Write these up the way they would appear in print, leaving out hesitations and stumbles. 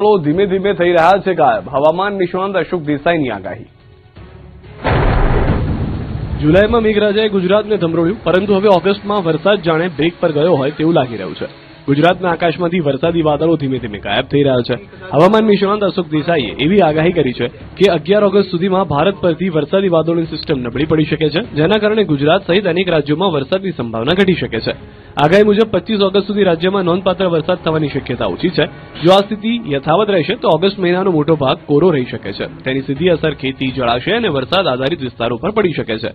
ધીમે ધીમે થઈ રહ્યા છે ગાયબ. હવામાન નિષ્ણાંત અશોક દેસાઈની આગાહી. જુલાઈમાં મેઘરાજાએ ગુજરાતને ધમરોળ્યું, પરંતુ હવે ઓગસ્ટમાં વરસાદ જાણે બ્રેક પર ગયો હોય તેવું લાગી રહ્યું છે. ગુજરાતના આકાશમાંથી વરસાદી વાદળો ધીમે ધીમે ગાયબ થઈ રહ્યા છે. હવામાન નિષ્ણાંત અશોક દેસાઈએ એવી આગાહી કરી છે કે 11 ઓગસ્ટ સુધીમાં ભારત પરથી વરસાદી વાદળોની સિસ્ટમ નબળી પડી શકે છે, જેના કારણે ગુજરાત સહિત અનેક રાજ્યોમાં વરસાદની સંભાવના ઘટી શકે છે. આગાહી મુજબ 25 ઓગસ્ટ સુધી રાજ્યમાં નોંધપાત્ર વરસાદ થવાની શક્યતા ઓછી છે. જો આ સ્થિતિ યથાવત રહેશે તો ઓગસ્ટ મહિનાનો મોટો ભાગ કોરો રહી શકે છે. તેની સીધી અસર ખેતી, જળાશય અને વરસાદ આધારિત વિસ્તારો પર પડી શકે છે.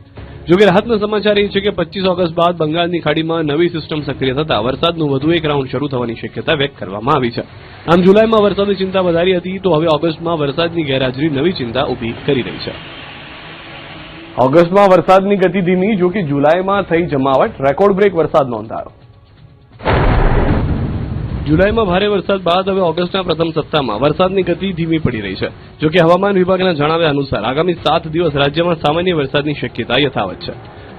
જોકે રાહતના સમાચાર એ છે કે 25 ઓગસ્ટ બાદ બંગાળની ખાડીમાં નવી સિસ્ટમ સક્રિય થતા વરસાદનું વધુ એક રાઉન્ડ શરૂ થવાની શક્યતા વ્યક્ત કરવામાં આવી છે. આમ જુલાઈમાં વરસાદની ચિંતા વધારી હતી, તો હવે ઓગસ્ટમાં વરસાદની ગેરહાજરી નવી ચિંતા ઊભી કરી રહી છે. ઓગસ્ટમાં વરસાદની ગતિ ધીમી, જો કે જુલાઈમાં થઈ જમાવટ. રેકોર્ડ બ્રેક વરસાદ નોંધાયો. જુલાઈમાં ભારે વરસાદ બાદ હવે ઓગસ્ટના પ્રથમ સપ્તાહમાં વરસાદની ગતિ ધીમી પડી રહી છે. જોકે હવામાન વિભાગના જણાવ્યા અનુસાર આગામી 7 દિવસ રાજ્યમાં સામાન્ય વરસાદની શક્યતા યથાવત છે.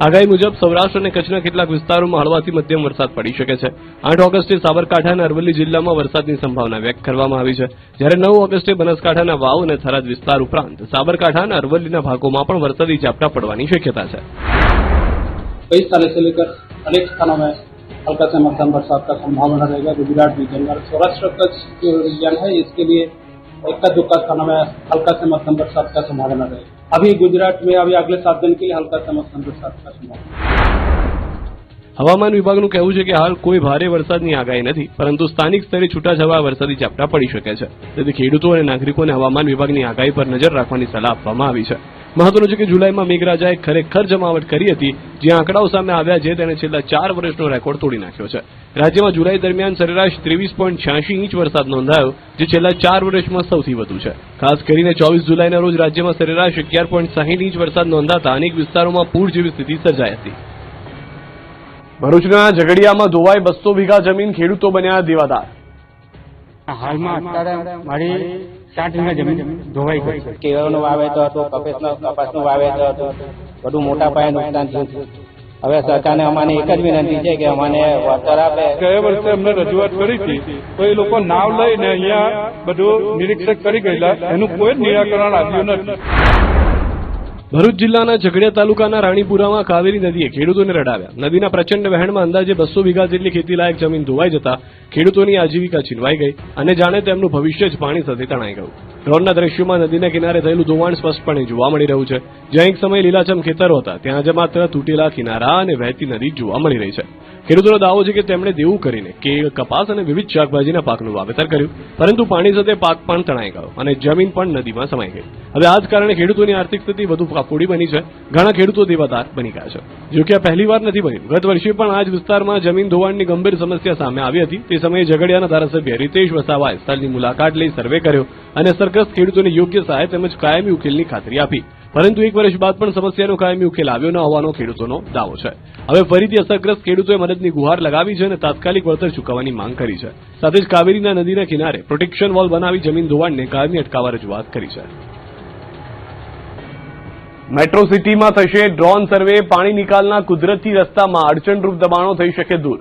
આગાહી મુજબ સૌરાષ્ટ્ર અને કચ્છના કેટલાક વિસ્તારોમાં હળવાથી મધ્યમ વરસાદ પડી શકે છે. 8 ઓગસ્ટે સાબરકાંઠા અને અરવલ્લી જિલ્લામાં વરસાદની સંભાવના વ્યક્ત કરવામાં આવી છે, જ્યારે 9 ઓગસ્ટે બનાસકાંઠાના વાવ અને થરાદ વિસ્તાર ઉપરાંત સાબરકાંઠા અને અરવલ્લીના ભાગોમાં પણ વરસાદી ઝાપટા પડવાની શક્યતા છે. कई सालों से लेकर अनेक स्थानों में हल्का से मध्यम बरसात का संभावना रहेगा. गुजरात रीजन में सौराष्ट्र कच्छ जो रीजन है इसके लिए इक्का दुक्का स्थानों में हल्का से मध्यम बरसात का संभावना रहेगा. अभी गुजरात में अभी अगले 7 दिन के लिए हल्का से मध्यम बरसात का संभावना. હવામાન વિભાગનું કહેવું છે કે હાલ કોઈ ભારે વરસાદની આગાહી નથી, પરંતુ સ્થાનિક સ્તરે છૂટાછવાયા વરસાદી ઝાપટા પડી શકે છે. તેથી ખેડૂતો અને નાગરિકોને હવામાન વિભાગની આગાહી પર નજર રાખવાની સલાહ આપવામાં આવી છે. મહત્વનું છે કે જુલાઈમાં મેઘરાજાએ ખરેખર જમાવટ કરી હતી. જે આંકડાઓ સામે આવ્યા છે તેને છેલ્લા 4 વર્ષનો રેકોર્ડ તોડી નાખ્યો છે. રાજ્યમાં જુલાઈ દરમિયાન સરેરાશ 23.86 ઇંચ વરસાદ નોંધાયો, જે છેલ્લા 4 વર્ષમાં સૌથી વધુ છે. ખાસ કરીને 24 જુલાઈના રોજ રાજ્યમાં સરેરાશ 11.60 ઇંચ વરસાદ નોંધાતા અનેક વિસ્તારોમાં પૂર જેવી સ્થિતિ સર્જાઈ હતી. ભરૂચના ઝઘડિયામાં ધોવાઈ 200 વીઘા જમીન, ખેડૂતો બન્યા દેવાદાર. હાલમાં અત્યારે મારી 60 વીઘા જમીન ધોવાઈ ગઈ છે. કેળાનું વાવેતર હતું, કપાસનું વાવેતર હતું, બધું મોટા પાયે નુકસાન થયું છે. હવે સરકારને અમાને એક જ વિનંતી છે કે અમને વળતર આપે. ગયા વર્ષે અમને રજૂઆત કરી હતી, તો એ લોકો નાવ લઈને અહીંયા બધું નિરીક્ષક કરી ગયેલા, એનું કોઈ જ નિરાકરણ આવ્યું નથી. ભરૂચ જિલ્લાના ઝઘડિયા તાલુકાના રાણીપુરામાં કાવેરી નદીએ ખેડૂતોને રડાવ્યા. નદીના પ્રચંડ વહેણમાં અંદાજે 200 વીઘા જેટલી ખેતીલાયક જમીન ધોવાઈ જતા ખેડૂતોની આજીવિકા છીનવાઈ ગઈ અને જાણે તેમનું ભવિષ્ય જ પાણી સાથે તણાઈ ગયું. ડ્રોનના દ્રશ્યોમાં નદીના કિનારે થયેલું ધોવાણ સ્પષ્ટપણે જોવા મળી રહ્યું છે. જ્યાં એક સમયે લીલાછમ ખેતરો હતા, ત્યાં આજે માત્ર તૂટેલા કિનારા અને વહેતી નદી જોવા મળી રહી છે. ખેડૂતોનો દાવો છે કે તેમણે દેવું કરીને કેળ, કપાસ અને વિવિધ શાકભાજીના પાકનું વાવેતર કર્યું, પરંતુ પાણી સાથે પાક પણ તણાઈ ગયો અને જમીન પણ નદીમાં સમાઈ ગઈ. હવે આ જ કારણે ખેડૂતોની આર્થિક સ્થિતિ વધુ કફોડી બની છે. ઘણા ખેડૂતો દેવાદાર બની ગયા છે. જો કે આ પહેલીવાર નથી બન્યું. ગત વર્ષે પણ આ જ વિસ્તારમાં જમીન ધોવાણની ગંભીર સમસ્યા સામે આવી હતી. તે સમયે ઝઘડિયાના ધારાસભ્ય રીતેશ વસાવાએ સ્થળની મુલાકાત લઈ સર્વે કર્યો અને સરગ્રસ્ત ખેડૂતોને યોગ્ય સહાય તેમજ કાયમી ઉકેલની ખાતરી આપી. પરંતુ 1 વર્ષ બાદ પણ સમસ્યાનો કાયમી ઉકેલ આવ્યો ન હોવાનો ખેડૂતોનો દાવો છે. હવે ફરીથી અસરગ્રસ્ત ખેડૂતોએ મદદની ગુહાર લગાવી છે અને તાત્કાલિક વળતર ચૂકવવાની માંગ કરી છે. સાથે જ કાવેરીના નદીના કિનારે પ્રોટેક્શન વોલ બનાવી જમીન ધોવાણને કાયમી અટકાવવા રજૂઆત કરી છે. મેટ્રો સિટીમાં થશે ડ્રોન સર્વે, પાણી નિકાલના કુદરતી રસ્તામાં અડચણરૂપ દબાણો થઈ શકે દૂર.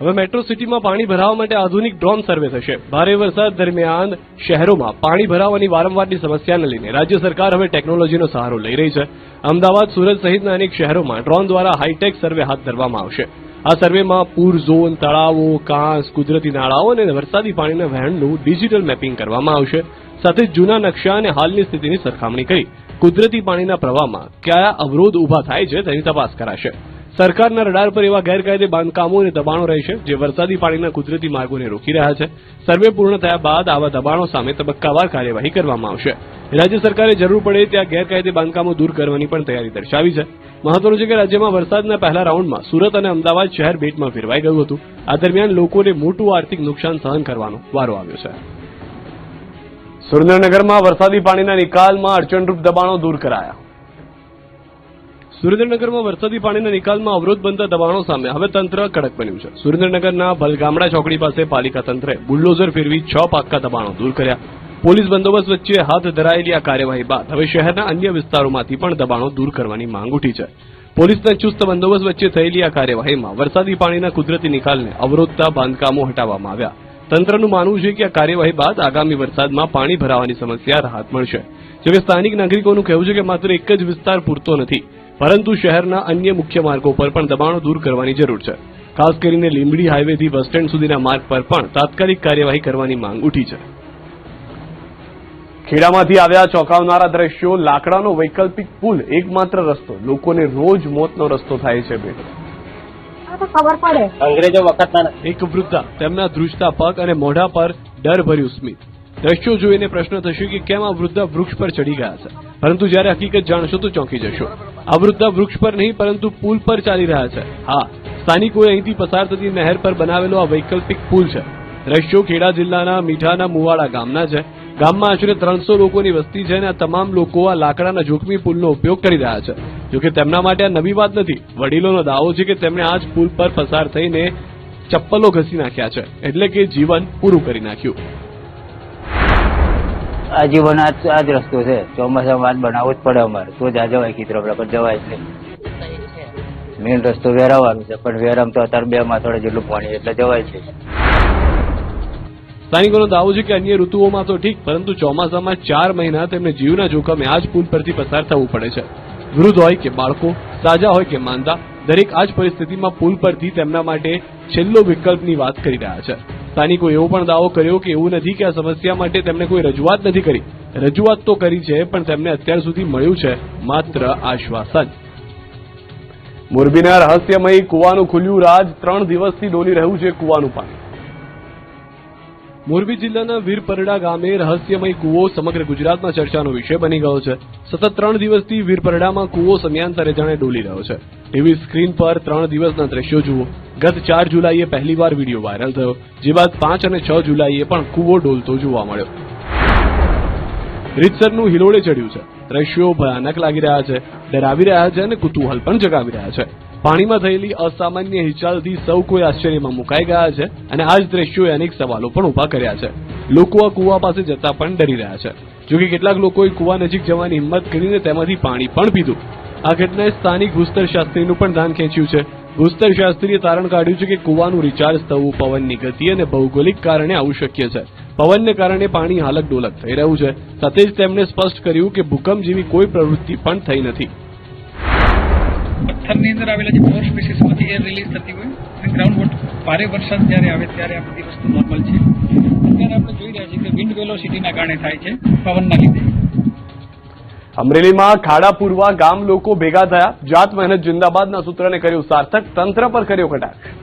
હવે મેટ્રો સિટીમાં પાણી ભરાવા માટે આધુનિક ડ્રોન સર્વે થશે. ભારે વરસાદ દરમિયાન શહેરોમાં પાણી ભરાવાની વારંવારની સમસ્યાને લઈને રાજ્ય સરકાર હવે ટેકનોલોજીનો સહારો લઈ રહી છે. અમદાવાદ, સુરત સહિતના અનેક શહેરોમાં ડ્રોન દ્વારા હાઈટેક સર્વે હાથ ધરવામાં આવશે. આ સર્વેમાં પૂર ઝોન, તળાવો, કાંસ, કુદરતી નાળાઓ અને વરસાદી પાણીના વહેણનું ડિજિટલ મેપિંગ કરવામાં આવશે. સાથે જ જૂના નકશા અને હાલની સ્થિતિની સરખામણી કરી કુદરતી પાણીના પ્રવાહમાં કયા અવરોધ ઉભા થાય છે તેની તપાસ કરાશે. સરકારના રડાર પર એવા ગેરકાયદે બાંધકામો અને દબાણો રહેશે જે વરસાદી પાણીના કુદરતી માર્ગોને રોકી રહ્યા છે. સર્વે પૂર્ણ થયા બાદ આવા દબાણો સામે તબક્કાવાર કાર્યવાહી કરવામાં આવશે. રાજ્ય સરકારે જરૂર પડે ત્યાં ગેરકાયદે બાંધકામો દૂર કરવાની પણ તૈયારી દર્શાવી છે. મહત્વનું છે કે રાજ્યમાં વરસાદના પહેલા રાઉન્ડમાં સુરત અને અમદાવાદ શહેર બેટમાં ફેરવાઈ ગયું હતું. આ દરમિયાન લોકોને મોટું આર્થિક નુકસાન સહન કરવાનો વારો આવ્યો છે. સુરેન્દ્રનગરમાં વરસાદી પાણીના નિકાલમાં અડચણરૂપ દબાણો દૂર કરાયા. સુરેન્દ્રનગરમાં વરસાદી પાણીના નિકાલમાં અવરોધ બનતા દબાણો સામે હવે તંત્ર કડક બન્યું છે. સુરેન્દ્રનગરના ભલગામડા ચોકડી પાસે પાલિકા તંત્રે બુલડોઝર ફેરવી 6 પાક્કા દબાણો દૂર કર્યા. પોલીસ બંદોબસ્ત વચ્ચે હાથ ધરાયેલી આ કાર્યવાહી બાદ હવે શહેરના અન્ય વિસ્તારોમાંથી પણ દબાણો દૂર કરવાની માંગ ઉઠી છે. પોલીસના ચુસ્ત બંદોબસ્ત વચ્ચે થયેલી આ કાર્યવાહીમાં વરસાદી પાણીના કુદરતી નિકાલને અવરોધતા બાંધકામો હટાવવામાં આવ્યા. તંત્રનું માનવું છે કે આ કાર્યવાહી બાદ આગામી વરસાદમાં પાણી ભરાવાની સમસ્યા રાહત મળશે. જોકે સ્થાનિક નાગરિકોનું કહેવું છે કે માત્ર એક જ વિસ્તાર પૂરતો નથી, પરંતુ શહેરના અન્ય મુખ્ય માર્ગો પર પણ દબાણો દૂર કરવાની જરૂર છે. ખાસ કરીને લીંબડી હાઈવેથી બસ સ્ટેન્ડ સુધીના માર્ગ પર પણ તાત્કાલિક કાર્યવાહી કરવાની માંગ ઉઠી છે. ખેડામાંથી આવ્યા ચોંકાવનારા દ્રશ્યો. લાકડાનો વૈકલ્પિક પુલ એકમાત્ર રસ્તો, લોકોને રોજ મોતનો રસ્તો થાય છે ભેટ. ખબર પડે અંગ્રેજો વખતના એક વૃદ્ધા, તેમના ધ્રુજતા પગ અને મોઢા પર ડરભર્યું સ્મિત. દ્રશ્યો જોઈને પ્રશ્ન થશે કે કેમ આ વૃદ્ધા વૃક્ષ પર ચડી ગયા છે, પરંતુ જ્યારે હકીકત જાણશો તો ચોંકી જશો. આ વૃદ્ધા વૃક્ષ પર નહીં પરંતુ પુલ પર ચાલી રહ્યા છે. હા, સ્થાનિકોએ અહીંથી પસાર થતી નહેર પર બનાવેલો આ વૈકલ્પિક પુલ છે. દ્રશ્યો ખેડા જિલ્લાના મીઠાના મુવાડા ગામના છે. ગામમાં આશરે 300 લોકોની વસ્તી છે અને આ તમામ લોકો આ લાકડાના જોખમી પુલનો ઉપયોગ કરી રહ્યા છે. જોકે તેમના માટે આ નવી વાત નથી. વડીલોનો દાવો છે કે તેમણે આ જ પુલ પર પસાર થઈને ચપ્પલો ઘસી નાખ્યા છે, એટલે કે જીવન પૂરું કરી નાખ્યું. આજીવન આ જ રસ્તો છે. ચોમાસામાં જ બનાવવો જ પડે અમારે, તો જ આ જવાય ખીતરોપડા પર જવાય જ નહીં. મેઇન રસ્તો વેરાવાનું છે, પણ વેરામ તો અત્યારે 2 માથોડા જેટલું પાણી એટલે જવાય છે. સ્થાનિકોનો દાવો છે કે અન્ય ઋતુઓમાં તો ઠીક, પરંતુ ચોમાસામાં 4 મહિના તેમને જીવના જોખમે આ જ પુલ પરથી પસાર થવું પડે છે. વૃદ્ધ હોય કે બાળકો, સાજા હોય કે માંદા, દરેક આ જ પરિસ્થિતિમાં પુલ પરથી તેમના માટે છેલ્લો વિકલ્પની વાત કરી રહ્યા છે. સ્થાનિકોએ એવો પણ દાવો કર્યો કે એવું નથી કે આ સમસ્યા માટે તેમણે કોઈ રજૂઆત નથી કરી. રજૂઆત તો કરી છે, પણ તેમને અત્યાર સુધી મળ્યું છે માત્ર આશ્વાસન. મોરબીના રહસ્યમય કુવાનું ખુલ્યું રાજ. 3 દિવસથી ડોલી રહ્યું છે કુવાનું પાણી. મોરબી જિલ્લાના વીરપરડા ગામે રહસ્યમય કુવો સમગ્ર ગુજરાતમાં ચર્ચાનો વિષય બની ગયો છે. સતત 3 દિવસથી વીરપરડામાં કુવો સમયાંતરે જાણે ડોલી રહ્યો છે. ટીવી સ્ક્રીન પર 3 દિવસના દ્રશ્યો જુઓ. ગત 4 જુલાઈએ પહેલીવાર વિડીયો વાયરલ થયો, જે બાદ 5 અને 6 જુલાઈએ પણ કુવો ડોલતો જોવા મળ્યો. રીતસરનું હિલોળે ચડ્યું છે. દ્રશ્યો ભયાનક લાગી રહ્યા છે, ડરાવી રહ્યા છે અને કુતૂહલ પણ જગાવી રહ્યા છે. પાણીમાં થયેલી અસામાન્ય હિલચાલથી સૌ કોઈ આશ્ચર્યમાં મુકાઈ ગયા છે અને આ જ દ્રશ્યોએ અનેક સવાલો પણ ઉભા કર્યા છે. લોકો આ કુવા પાસે જતા પણ ડરી રહ્યા છે. જોકે કેટલાક લોકોએ કુવા નજીક જવાની હિંમત કરીને તેમાંથી પાણી પણ પીધું. આ ઘટનાએ સ્થાનિક ભૂસ્તર શાસ્ત્રીનું પણ ધ્યાન ખેંચ્યું છે. ભૂસ્તર શાસ્ત્રીએ તારણ કાઢ્યું છે કે કુવાનું રિચાર્જ થવું પવનની ગતિ અને ભૌગોલિક કારણે આવું શક્ય છે. પવનને કારણે પાણી હાલક ડોલક થઈ રહ્યું છે. સાથે જ તેમણે સ્પષ્ટ કર્યું કે ભૂકંપ જેવી કોઈ પ્રવૃત્તિ પણ થઈ નથી. પથ્થરની અંદર આવેલા જે પોર સ્પીસીસમાંથી એર રિલીઝ થતી હોય અને ગ્રાઉન્ડ વોટર ભારે વરસાદ જ્યારે આવે ત્યારે આ બધી વસ્તુ નોર્મલ છે. અત્યારે આપણે જોઈ રહ્યા છીએ કે વિન્ડ વેલોસિટીના કારણે થાય છે, પવનના લીધે. અમરેલીમાં ખાડા પૂરવા ગામ લોકો ભેગા થયા. જાત મહેનત જિંદાબાદના સૂત્રને કર્યું સાર્થક, તંત્ર પર કર્યો કટાક્ષ.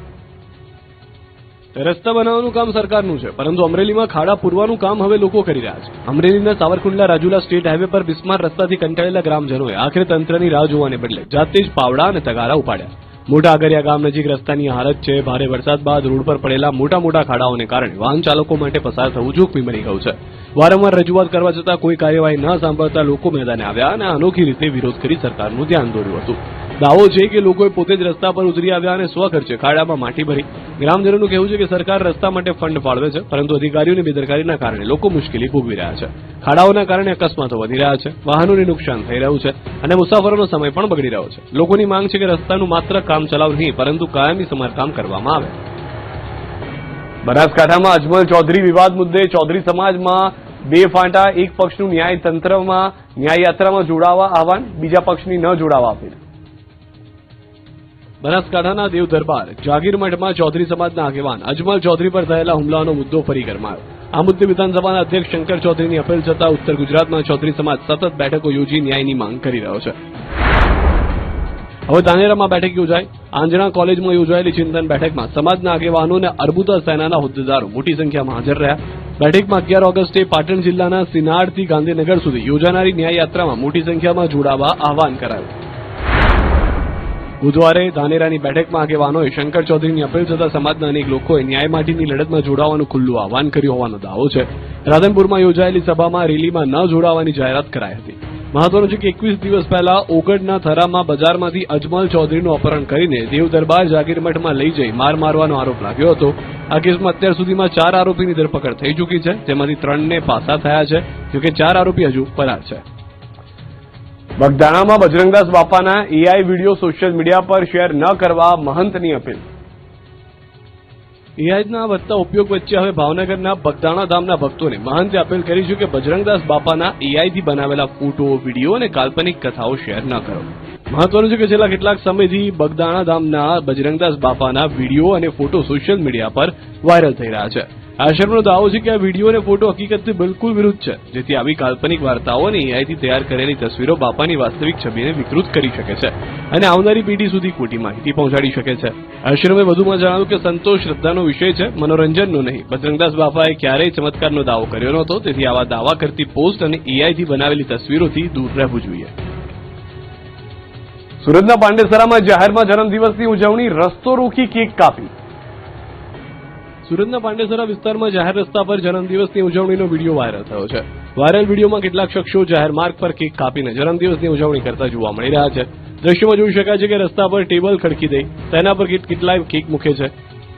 રસ્તા બનાવવાનું કામ સરકારનું છે, પરંતુ અમરેલીમાં ખાડા પૂરવાનું કામ હવે લોકો કરી રહ્યા છે. અમરેલીના સાવરકુંડલા રાજુલા સ્ટેટ હાઈવે પર બિસ્માર રસ્તાથી કંટાળેલા ગ્રામજનોએ આખરે તંત્રની રાહ જોવાને બદલે જાતે જ પાવડા અને તગારા ઉપાડ્યા. મોટા આગરિયા ગામ નજીક રસ્તાની હાલત છે. ભારે વરસાદ બાદ રોડ પર પડેલા મોટા મોટા ખાડાઓને કારણે વાહન ચાલકો માટે પસાર થવું જોખમી બની ગયું છે. વારંવાર રજૂઆત કરવા છતાં કોઈ કાર્યવાહી ન સાંભળતા લોકો મેદાને આવ્યા અને અનોખી રીતે વિરોધ કરી સરકારનું ધ્યાન દોર્યું હતું. દાવો છે કે લોકોએ પોતે જ રસ્તા પર ઉતરી આવ્યા અને સ્વખર્ચે ખાડામાં માટી ભરી. ગ્રામજનોનું કહેવું છે કે સરકાર રસ્તા માટે ફંડ ફાળવે છે, પરંતુ અધિકારીઓની બેદરકારીના કારણે લોકો મુશ્કેલી ભોગવી રહ્યા છે. ખાડાઓના કારણે અકસ્માતો વધી રહ્યા છે, વાહનોને નુકસાન થઈ રહ્યું છે અને મુસાફરોનો સમય પણ બગડી રહ્યો છે. લોકોની માંગ છે કે રસ્તાનું માત્ર કામ ચલાવ નહીં, પરંતુ કાયમી સમારકામ કરવામાં આવે. બનાસકાંઠામાં અજમલ ચૌધરી વિવાદ મુદ્દે ચૌધરી સમાજમાં 2 ફાંટા. એક પક્ષનું ન્યાય તંત્રમાં ન્યાય યાત્રામાં જોડાવા આહવાન, બીજા પક્ષની ન જોડાવા અપીલ. બનાસકાંઠાના દેવ દરબાર જાગીર મઠમાં ચૌધરી સમાજના આગેવાન અજમલ ચૌધરી પર થયેલા હુમલાનો મુદ્દો ફરી ગરમાયો. આ મુદ્દે વિધાનસભાના અધ્યક્ષ શંકર ચૌધરીની અપીલ છતાં ઉત્તર ગુજરાતમાં ચૌધરી સમાજ સતત બેઠકો યોજી ન્યાયની માંગ કરી રહ્યો છે. હવે ધાનેરામાં બેઠક યોજાઈ. આંજણા કોલેજમાં યોજાયેલી ચિંતન બેઠકમાં સમાજના આગેવાનો અને અર્બુદા સેનાના હોદ્દેદારો મોટી સંખ્યામાં હાજર રહ્યા. બેઠકમાં 11 ઓગસ્ટે પાટણ જિલ્લાના સિનારથી ગાંધીનગર સુધી યોજાનારી ન્યાય યાત્રામાં મોટી સંખ્યામાં જોડાવા આહવાન કરાયું. બુધવારે ધાનેરાની બેઠકમાં આગેવાનોએ શંકર ચૌધરીની અપીલ છતાં સમાજના અનેક લોકોએ ન્યાય માટેની લડતમાં જોડાવાનું ખુલ્લું આહવાન કર્યું હોવાનો દાવો છે. રાધનપુરમાં યોજાયેલી સભામાં રેલીમાં ન જોડાવાની જાહેરાત કરાઈ હતી. મહત્વનું છે કે 21 દિવસ પહેલા ઓગડના થરામાં બજારમાંથી અજમલ ચૌધરીનું અપહરણ કરીને દેવ દરબાર જાગીર મઠમાં લઈ જઈ માર મારવાનો આરોપ લાગ્યો હતો. આ કેસમાં અત્યાર સુધીમાં 4 આરોપીની ધરપકડ થઈ ચૂકી છે, જેમાંથી 3ને પાસા થયા છે, જોકે 4 આરોપી હજુ ફરાર છે. બગદાણામાં બજરંગદાસ બાપાના એઆઈ વિડીયો સોશિયલ મીડિયા પર શેર ન કરવા મહંતની અપીલ. એઆઈના વધતા ઉપયોગ વચ્ચે હવે ભાવનગરના બગદાણા ધામના ભક્તોને મહંતે અપીલ કરી છે કે બજરંગદાસ બાપાના એઆઈથી બનાવેલા ફોટો, વિડીયો અને કાલ્પનિક કથાઓ શેર ન કરો. મહત્વનું છે કે છેલ્લા કેટલાક સમયથી બગદાણા ધામના બજરંગદાસ બાપાના વિડીયો અને ફોટો સોશિયલ મીડિયા પર વાયરલ થઈ રહ્યા છે. આશ્રમનો દાવો છે કે આ વિડીયો અને ફોટો હકીકતથી બિલકુલ વિરુદ્ધ છે, જેથી આવી કાલ્પનિક વાર્તાઓ અને એઆઈથી તૈયાર કરેલી તસવીરો બાપાની વાસ્તવિક છબીને વિકૃત કરી શકે છે અને આવનારી પેઢી સુધી ખોટી માહિતી પહોંચાડી શકે છે. આશ્રમે વધુમાં જણાવ્યું કે સંતોષ શ્રદ્ધાનો વિષય છે, મનોરંજનનો નહીં. બજરંગદાસ બાપાએ ક્યારેય ચમત્કારનો દાવો કર્યો નહોતો, તેથી આવા દાવા કરતી પોસ્ટ અને એઆઈથી બનાવેલી તસવીરોથી દૂર રહેવું જોઈએ. સુરતના પાંડેસરામાં જાહેરમાં જન્મદિવસની ઉજવણી, રસ્તો રોકી કેક કાપી. સુરતના પાંડેસરા વિસ્તારમાં જાહેર રસ્તા પર જન્મદિવસની ઉજવણીનો વિડીયો વાયરલ થયો છે. વાયરલ વિડીયોમાં કેટલાક શખ્સો જાહેર માર્ગ પર કેક કાપીને જન્મદિવસની ઉજવણી કરતા જોવા મળી રહ્યા છે. દ્રશ્યમાં જોઈ શકાય છે કે રસ્તા પર ટેબલ ખડકી દઈ તેના પર કેટલાય કેક મૂકે છે.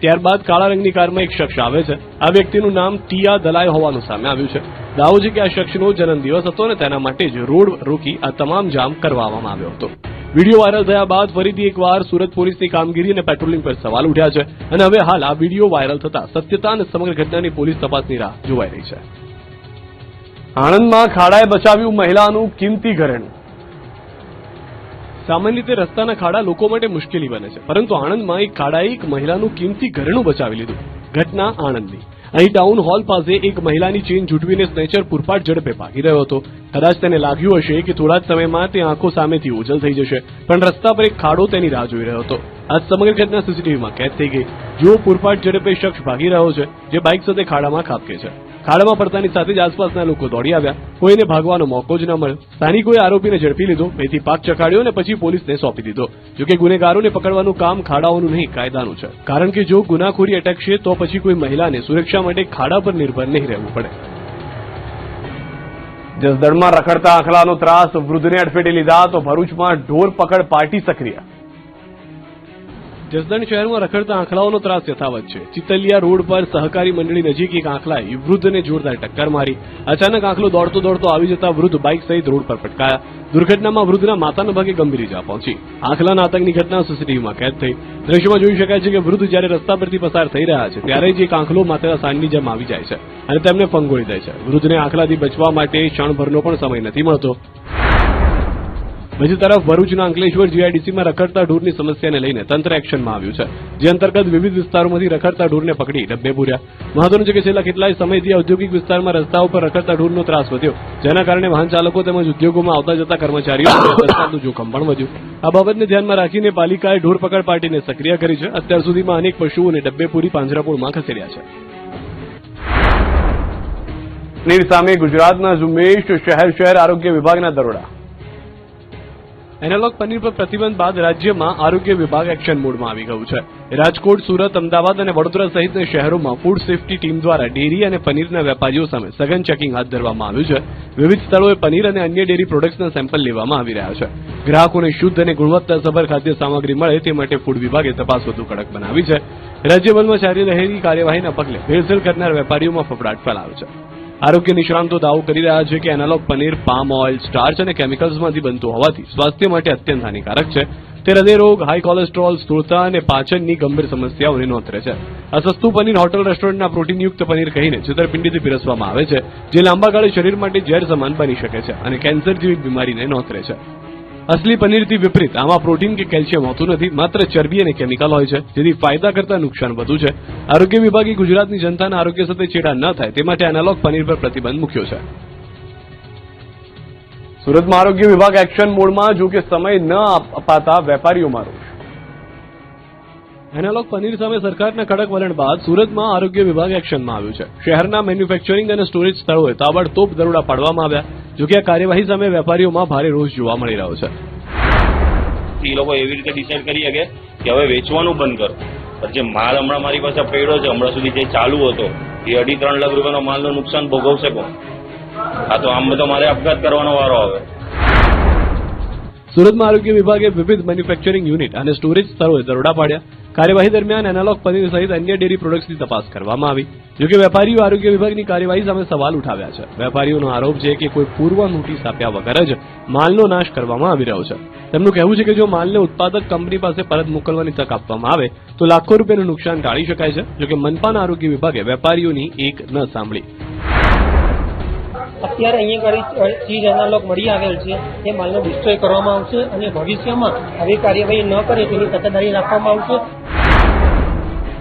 ત્યારબાદ કાળા રંગની કારમાં એક શખ્સ આવે છે. આ વ્યક્તિનું નામ ટીયા દલાઈ હોવાનું સામે આવ્યું છે. દાવો છે કે આ શખ્સનો જન્મદિવસ હતો અને તેના માટે જ રોડ રોકી આ તમામ જામ કરવામાં આવ્યો હતો. વિડીયો વાયરલ થયા બાદ ફરીથી એકવાર સુરત પોલીસની કામગીરી અને પેટ્રોલિંગ પર સવાલ ઉઠ્યા છે અને હવે હાલ આ વિડીયો વાયરલ થતા સત્યતા અને સમગ્ર ઘટનાની પોલીસ તપાસની રાહ જોવાઈ રહી છે. આણંદમાં ખાડાએ બચાવ્યું મહિલાનું કિંમતી ઘરેણું. સામાન્ય રીતે રસ્તાના ખાડા લોકો માટે મુશ્કેલી બને છે, પરંતુ આણંદમાં એક ખાડાએ એક મહિલાનું કિંમતી ઘરેણું બચાવી લીધું. ઘટના આણંદની. અહીં ટાઉન હોલ પાસે એક મહિલાની ચેન ઝૂંટવીને સ્નેચર પૂરપાટ ઝડપે ભાગી રહ્યો હતો. કદાચ તેને લાગ્યું હશે કે થોડા જ સમયમાં તે આંખો સામેથી ઓझल થઈ જશે, પણ રસ્તા પર એક ખાડો તેની રાહ જોઈ રહ્યો હતો. આ સમગ્ર ઘટના સીસીટીવીમાં કેદ થઈ ગઈ. જુઓ, પૂરપાટ ઝડપે શખ્સ ભાગી રહ્યો છે, જે બાઇક સાથે ખાડામાં ખાબકે છે. ખાડામાં પડતાની સાથે જ આસપાસના લોકો દોડી આવ્યા. કોઈને ભાગવાનો મોકો જ ન મળ્યો. સ્થાનિકોએ આરોપીને ઝડપી લીધો, બેથી પાક ચખાડ્યો અને પછી પોલીસને સોંપી દીધો. જોકે ગુનેગારોને પકડવાનું કામ ખાડાઓનું નહીં, કાયદાનું છે. કારણ કે જો ગુનાખોરી અટકશે તો પછી કોઈ મહિલાને સુરક્ષા માટે ખાડા પર નિર્ભર નહીં રહેવું પડે. જસદણમાં રખડતા આંખલાનો ત્રાસ, વૃદ્ધને અડફેટે લીધા તો ભરૂચમાં ઢોર પકડ પાર્ટી સક્રિય. જસદણ શહેરમાં રખડતા આંખલાઓનો ત્રાસ યથાવત છે. ચિતલિયા રોડ પર સહકારી મંડળી નજીક એક આંખલાએ વૃદ્ધને જોરદાર ટક્કર મારી. અચાનક આંખલો દોડતો દોડતો આવી જતા વૃદ્ધ બાઇક સહિત રોડ પર પટકાયા. દુર્ઘટનામાં વૃદ્ધના માથાના ભાગે ગંભીર ઇજા પહોંચી. આંખલાના આતંકની ઘટના સીસીટીવીમાં કેદ થઈ. દ્રશ્યમાં જોઈ શકાય છે કે વૃદ્ધ જ્યારે રસ્તા પરથી પસાર થઈ રહ્યા છે ત્યારે જ એક આંખલો માથેના સાંડની જેમ આવી જાય છે અને તેમને ફંગોળી દે છે. વૃદ્ધને આંખલાથી બચવા માટે ક્ષણભરનો પણ સમય નથી મળતો. બીજી તરફ ભરૂચના અંકલેશ્વર જીઆઈડીસીમાં રખડતા ઢોરની સમસ્યાને લઈને તંત્ર એક્શનમાં આવ્યું છે, જે અંતર્ગત વિવિધ વિસ્તારોમાંથી રખડતા ઢોરને પકડી ડબ્બે પૂર્યા. મહત્વનું છે કે છેલ્લા કેટલાય સમયથી ઔદ્યોગિક વિસ્તારમાં રસ્તાઓ પર રખડતા ઢોરનો ત્રાસ વધ્યો, જેના કારણે વાહન ચાલકો તેમજ ઉદ્યોગોમાં આવતા જતા કર્મચારીઓ તસ્કરનું જોખમ પણ વધ્યું. આ બાબતને ધ્યાનમાં રાખીને પાલિકાએ ઢોર પકડ પાર્ટીને સક્રિય કરી છે. અત્યાર સુધીમાં અનેક પશુઓને ડબ્બે પૂરી પાંજરાપોળમાં ખસેડ્યા છે. નીર સામે ગુજરાતના ઝુંબેશ, શહેર આરોગ્ય વિભાગના દરોડા. એનાલોગ પનીર પર પ્રતિબંધ બાદ રાજ્યમાં આરોગ્ય વિભાગ એક્શન મોડમાં આવી ગયું છે. રાજકોટ, સુરત, અમદાવાદ અને વડોદરા સહિતના શહેરોમાં ફૂડ સેફટી ટીમ દ્વારા ડેરી અને પનીરના વેપારીઓ સામે સઘન ચેકિંગ હાથ ધરવામાં આવ્યું છે. વિવિધ સ્થળોએ પનીર અને અન્ય ડેરી પ્રોડક્ટ્સના સેમ્પલ લેવામાં આવી રહ્યા છે. ગ્રાહકોને શુદ્ધ અને ગુણવત્તાસભર ખાદ્ય સામગ્રી મળે તે માટે ફૂડ વિભાગે તપાસ વધુ કડક બનાવી છે. રાજ્યભરમાં ચાલી રહેલી કાર્યવાહીના પગલે ભેળસેળ કરનાર વેપારીઓમાં ફફડાટ ફેલાયો છે. આરોગ્ય નિષ્ણાંતો દાવો કરી રહ્યા છે કે analogue paneer palm oil, starch અને કેમિકલ્સમાંથી બનતું હોવાથી સ્વાસ્થ્ય માટે અત્યંત હાનિકારક છે. તે હૃદય રોગ, હાઈ કોલેસ્ટ્રોલ, સ્થૂળતા અને પાચનની ગંભીર સમસ્યાઓને નોંધે છે. આ સસ્તું પનીર હોટલ રેસ્ટોરન્ટના પ્રોટીનયુક્ત પનીર કહીને છેતરપિંડીથી પીરસવામાં આવે છે, જે લાંબા ગાળે શરીર માટે ઝેર સમાન બની શકે છે અને કેન્સર જેવી બીમારીને નોંધે છે. અસલી પનીરથી વિપરીત આમાં પ્રોટીન કે કેલ્શિયમ હોતું નથી, માત્ર ચરબી અને કેમિકલ હોય છે, જેથી ફાયદા કરતા નુકસાન વધુ છે. આરોગ્ય વિભાગે ગુજરાતની જનતાના આરોગ્ય સાથે ચેડા ન થાય તે માટે એનાલોગ પનીર પર પ્રતિબંધ મૂક્યો છે. સુરતમાં આરોગ્ય વિભાગ એક્શન મોડમાં, જો કે સમય ન અપાતા વેપારીઓમાં રોષ. એનાલોગ પનીર સામે સરકારના કડક વલણ બાદ સુરતમાં આરોગ્ય વિભાગ એક્શનમાં આવ્યું છે. શહેરના મેન્યુફેક્ચરિંગ અને સ્ટોરેજ સ્થળોએ તાબડતોબ દરોડા પાડવામાં આવ્યા. જોકે આ કાર્યવાહી સામે વેપારીઓમાં ભારે રોષ જોવા મળી રહ્યો છે. એ લોકો એવી રીતે ડિસાઈડ કરી શકે કે હવે વેચવાનું બંધ કરો, પણ જે માલ હમણાં મારી પાસે પડ્યો છે, હમણાં સુધી જે ચાલુ હતો એ 2.5-3 લાખ રૂપિયાનો માલનું નુકસાન ભોગવશે કોણ? આ તો આમ તો મારે આપઘાત કરવાનો વારો આવે. સુરતમાં આરોગ્ય વિભાગે વિવિધ મેન્યુફેક્ચરિંગ યુનિટ અને સ્ટોરેજ સ્થળોએ દરોડા પાડ્યા. કાર્યવાહી દરમિયાન એનાલોગ પનીર સહિત અન્ય ડેરી પ્રોડક્ટ્સની તપાસ કરવામાં આવી. જોકે વેપારીઓ આરોગ્ય વિભાગની કાર્યવાહી સામે સવાલ ઉઠાવ્યા છે. વેપારીઓનો આરોપ છે કે કોઈ પૂર્વ નોટિસ આપ્યા વગર જ માલનો નાશ કરવામાં આવી રહ્યો છે. તેમનું કહેવું છે કે જો માલને ઉત્પાદક કંપની પાસે પરત મોકલવાની તક આપવામાં આવે તો લાખો રૂપિયાનું નુકસાન ટાળી શકાય છે. જોકે મનપાના આરોગ્ય વિભાગે વેપારીઓની એક ન સાંભળી. અત્યારે અહીંયા આગળ ચીજ એનાલોગ મળી આવેલ છે એ માલને ડિસ્ટ્રોય કરવામાં આવશે અને ભવિષ્યમાં આવી કાર્યવાહી ન કરે તેની તકેદારી રાખવામાં આવશે.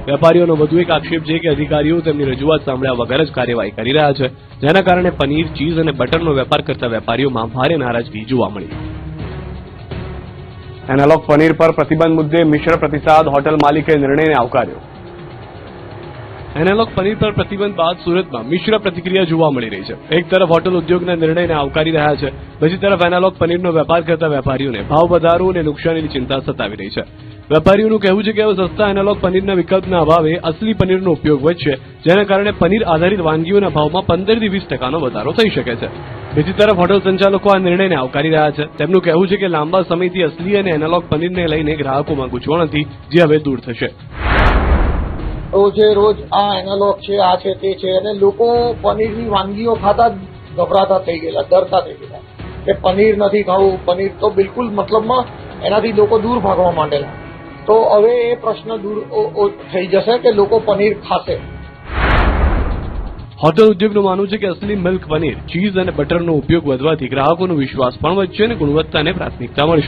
વેપારીઓનો વધુ એક આક્ષેપ છે કે અધિકારીઓ તેમની રજૂઆત સાંભળ્યા વગર જ કાર્યવાહી કરી રહ્યા છે, જેના કારણે પનીર, ચીઝ અને બટરનો વેપાર કરતા વેપારીઓમાં ભારે નારાજગી જોવા મળી. એનાલોગ પનીર પર પ્રતિબંધ મુદ્દે મિશ્ર પ્રતિસાદ, હોટેલ માલિકે નિર્ણયને આવકાર્યો. એનાલોગ પનીર પર પ્રતિબંધ બાદ સુરતમાં મિશ્ર પ્રતિક્રિયા જોવા મળી રહી છે. એક તરફ હોટેલ ઉદ્યોગના નિર્ણયને આવકારી રહ્યા છે, બીજી તરફ એનાલોગ પનીરનો વેપાર કરતા વેપારીઓને ભાવ વધારો અને નુકસાનીની ચિંતા સતાવી રહી છે. વેપારીઓનું કહેવું છે કે હવે સસ્તા એનાલોગ પનીરના વિકલ્પના અભાવે અસલી પનીરનો ઉપયોગ વધશે, જેના કારણે પનીર આધારિત વાનગીઓના ભાવમાં 15 થી 20% વધારો થઈ શકે છે. બીજી તરફ હોટેલ સંચાલકો આ નિર્ણયને આવકારી રહ્યા છે. તેમનું કહેવું છે કે લાંબા સમયથી અસલી અને એનાલોગ પનીરને લઈને ગ્રાહકોમાં ગૂંચવણ હતી, જે હવે દૂર થશે. રોજે રોજ આ એનાલોગ છે, આ છે, તે છે, અને લોકો પનીરની વાનગીઓ ખાતા ગભરાતા થઈ ગયેલા, ડરતા થઈ ગયેલા કે પનીર નથી ખાવું, પનીર તો બિલકુલ મતલબમાં એનાથી લોકો દૂર ભાગવા માંડેલા. તો હવે એ પ્રશ્ન દૂર થઈ જશે કે લોકો પનીર ખાશે. હોટેલ ઉદ્યોગનું માનવું છે કે અસલી મિલ્ક પનીર, ચીઝ અને બટરનો ઉપયોગ વધવાથી ગ્રાહકોનો વિશ્વાસ પણ વધશે અને ગુણવત્તાને પ્રાથમિકતા મળશે.